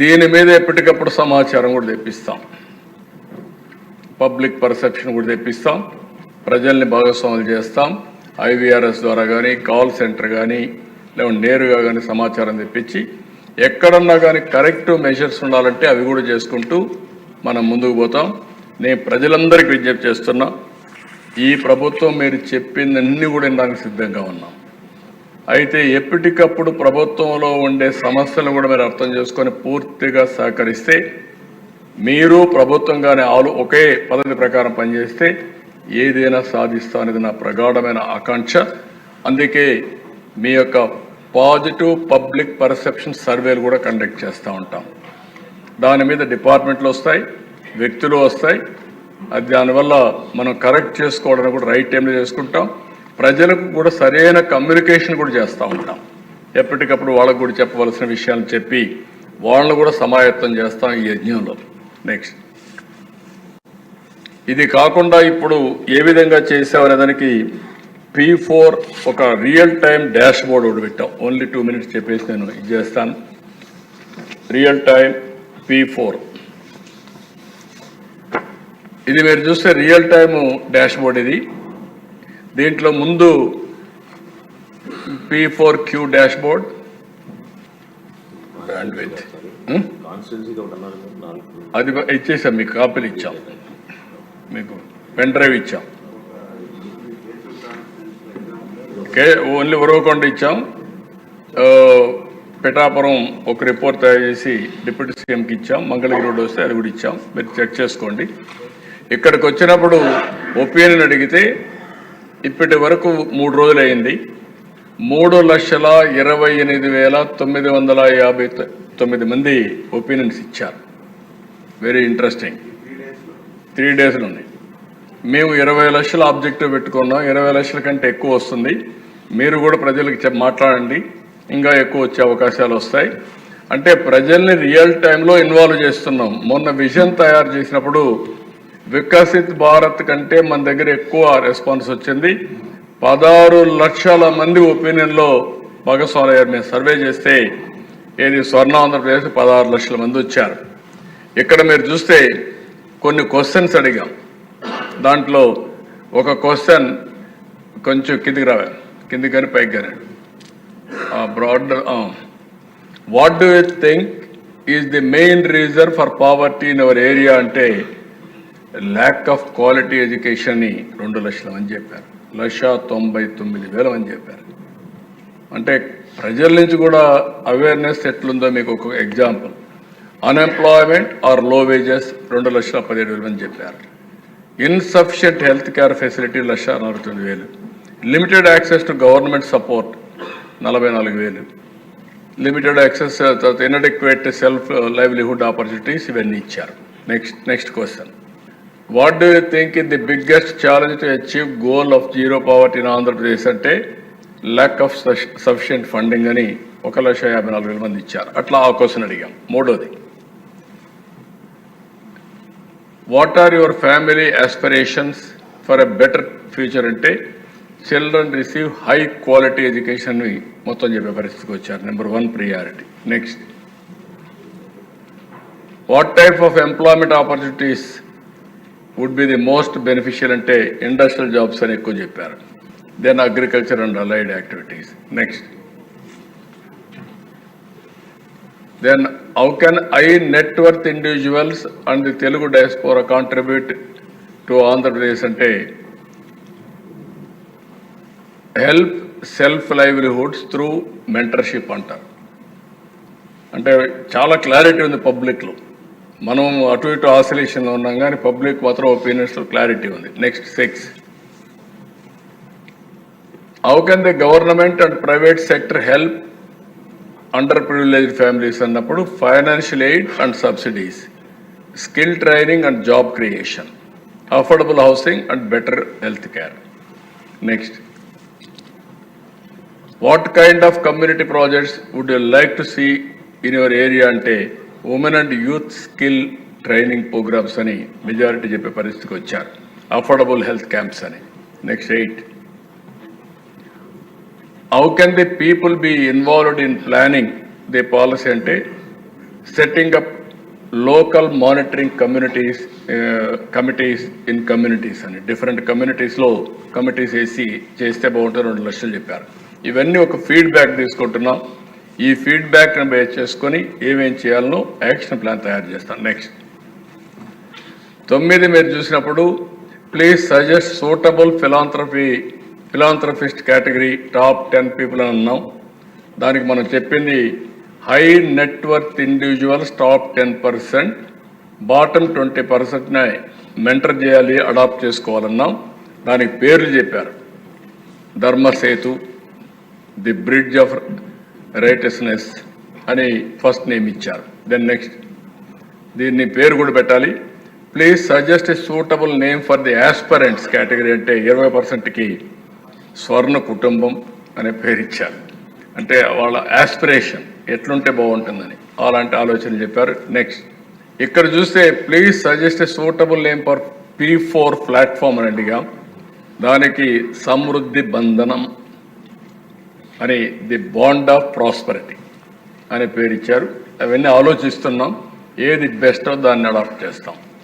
దీని మీద ఎప్పటికప్పుడు సమాచారం కూడా తెప్పిస్తాం, పబ్లిక్ పర్సెప్షన్ కూడా తెప్పిస్తాం, ప్రజల్ని భాగస్వాములు చేస్తాం. IVRS ద్వారా కానీ, కాల్ సెంటర్ కానీ, లేకుంటే నేరుగా కానీ సమాచారం తెప్పించి ఎక్కడన్నా కానీ కరెక్టివ్ మెజర్స్ ఉండాలంటే అవి కూడా చేసుకుంటూ మనం ముందుకు పోతాం. నేను ప్రజలందరికీ విజ్ఞప్తి చేస్తున్నా, ఈ ప్రభుత్వం మీరు చెప్పిందన్నీ కూడా వినడానికి సిద్ధంగా ఉన్నాం. అయితే ఎప్పటికప్పుడు ప్రభుత్వంలో ఉండే సమస్యలు కూడా మీరు అర్థం చేసుకొని పూర్తిగా సహకరిస్తే, మీరు ప్రభుత్వంగానే ఒకే పద్ధతి ప్రకారం పనిచేస్తే ఏదైనా సాధిస్తా అనేది నా ప్రగాఢమైన ఆకాంక్ష. అందుకే మీ యొక్క పాజిటివ్ పబ్లిక్ పర్సెప్షన్ సర్వేలు కూడా కండక్ట్ చేస్తూ ఉంటాం. దాని మీద డిపార్ట్మెంట్లు వస్తాయి, వ్యక్తులు వస్తాయి. అది దానివల్ల మనం కరెక్ట్ చేసుకోవడానికి కూడా రైట్ టైంలో చేసుకుంటాం. ప్రజలకు కూడా సరైన కమ్యూనికేషన్ కూడా చేస్తూ ఉంటాం. ఎప్పటికప్పుడు వాళ్ళకు కూడా చెప్పవలసిన విషయాలు చెప్పి వాళ్ళను కూడా సమాయత్తం చేస్తాం ఈ యజ్ఞంలో. నెక్స్ట్, ఇది కాకుండా ఇప్పుడు ఏ విధంగా చేసామనే దానికి P4 ఒక రియల్ టైం డాష్ బోర్డ్ ఒకటి పెట్టాం. ఓన్లీ 2 minutes చెప్పేసి నేను ఇది చేస్తాను. రియల్ టైం P4 ఇది మీరు చూస్తే రియల్ టైము డాష్ బోర్డ్ ఇది. దీంట్లో ముందు P4Q డాష్ బోర్డ్ అది ఇచ్చేసాం, మీకు కాపీలు ఇచ్చాం, మీకు పెన్ డ్రైవ్ ఇచ్చాం. ఓన్లీ ఉరవకొండ ఇచ్చాం. పిఠాపురం ఒక రిపోర్ట్ తయారు చేసి డిప్యూటీ సీఎంకి ఇచ్చాం. మంగళగిరి రోడ్ వస్తే అది కూడా ఇచ్చాం, మీరు చెక్ చేసుకోండి. ఇక్కడికి వచ్చినప్పుడు ఒపీనియన్ అడిగితే ఇప్పటి వరకు 3 రోజులు అయింది. 3,28,959 మంది ఒపీనియన్స్ ఇచ్చారు. Very interesting. 3 daysలో ఉన్నాయి. మేము 20 లక్షల ఆబ్జెక్టివ్ పెట్టుకున్నాం. 20 లక్షల కంటే ఎక్కువ వస్తుంది. మీరు కూడా ప్రజలకు మాట్లాడండి, ఇంకా ఎక్కువ వచ్చే అవకాశాలు వస్తాయి. అంటే ప్రజల్ని రియల్ టైంలో ఇన్వాల్వ్ చేస్తున్నాం. మొన్న విజన్ తయారు చేసినప్పుడు వికసిత్ భారత్ కంటే మన దగ్గర ఎక్కువ రెస్పాన్స్ వచ్చింది. 16 లక్షల మంది ఒపీనియన్లో భాగస్వామ్యం మేము సర్వే చేస్తే ఏది స్వర్ణ ఆంధ్రప్రదేశ్ 16 లక్షల మంది వచ్చారు. ఇక్కడ మీరు చూస్తే కొన్ని క్వశ్చన్స్ అడిగాం. దాంట్లో ఒక క్వశ్చన్ కొంచెం కిందికి రావాలి, కిందికి కానీ పైకి కానీ, Brad what do you think is the main reason for poverty in our area అంటే ల్యాక్ ఆఫ్ క్వాలిటీ ఎడ్యుకేషన్ ని 2 లక్షల మంది చెప్పారు. 1,99,000 మంది చెప్పారు. అంటే ప్రజల నుంచి కూడా అవేర్నెస్ ఎట్లుందో మీకు ఒక example. Unemployment or low wages 2,17,000 మంది చెప్పారు. Insufficient health care facility 1,49,000. Limited access to government support 44,000. Limited access, inadequate self livelihood opportunities ఇవన్నీ ఇచ్చారు. Next question, what do you think in the biggest challenge to achieve goal of zero poverty in Andhra Pradesh అంటే lack of sufficient funding అని 1,54,000 మంది ఇచ్చారు. అట్లా ఆ question అడిగాం. మూడోది, what are your family aspirations for a better future అంటే children receive high quality education మొత్తం చెప్పే పరిస్థితికి వచ్చారు. Number 1 priority. Next, what type of employment opportunities would be the most beneficial అంటే ఇండస్ట్రియల్ జాబ్స్ అని ఎక్కువ చెప్పారు. Then agriculture and allied activities. Next, then how can net worth individuals and the Telugu diaspora contribute to Andhra Pradesh అంటే help self livelihoods through mentorship అంటారు. అంటే చాలా clarity ఉంది పబ్లిక్లో. మనం అటు ఇటు ఆసిలేషన్లో ఉన్నాం కానీ పబ్లిక్ మాత్రం ఒపీనియన్స్లో క్లారిటీ ఉంది. Next 6, how can the government and private sector help under privileged families అన్నప్పుడు financial aid and subsidies, skill training and job creation, affordable housing and better health care. Next, what kind of community projects would you like to see in your area అంటే women and youth skill training programmes అని majority చెప్పే పరిస్థితికి వచ్చారు. Affordable health camps అని. Next 8, how can the people be involved in planning the policy అంటే setting up local monitoring committees in communities అని different కమ్యూనిటీస్లో committees వేసి చేస్తే బాగుంటుంది 2 లక్షలు చెప్పారు. ఇవన్నీ ఒక ఫీడ్బ్యాక్ తీసుకుంటున్నాం. ఈ ఫీడ్బ్యాక్ని బేస్ చేసుకొని ఏమేం చేయాలనో యాక్షన్ ప్లాన్ తయారు చేస్తాం. నెక్స్ట్ 9 మీరు చూసినప్పుడు please suggest suitable philanthropist category top 10 people అని అన్నాం. దానికి మనం చెప్పింది high net worth individuals top 10%, bottom 20%ని మెంటర్ చేయాలి, అడాప్ట్ చేసుకోవాలన్నాం. దానికి పేర్లు చెప్పారు. Dharmasetu, the bridge of righteousness అని ఫస్ట్ నేమ్ ఇచ్చారు. దెన్ నెక్స్ట్ దీన్ని పేరు కూడా పెట్టాలి. Please suggest a suitable name for the aspirants category అంటే 20%కి స్వర్ణ కుటుంబం అనే పేరు ఇచ్చారు. అంటే వాళ్ళ ఆస్పిరేషన్ ఎట్లుంటే బాగుంటుందని అలాంటి ఆలోచనలు చెప్పారు. నెక్స్ట్ ఇక్కడ చూస్తే please suggest a suitable name for P4 platform అని అడిగా. దానికి సమృద్ధి బంధనం అని ది బాండ్ ఆఫ్ ప్రాస్పరిటీ అనే పేరు ఇచ్చారు. అవన్నీ ఆలోచిస్తున్నాం, ఏది బెస్టో దాన్ని అడాప్ట్ చేస్తాం.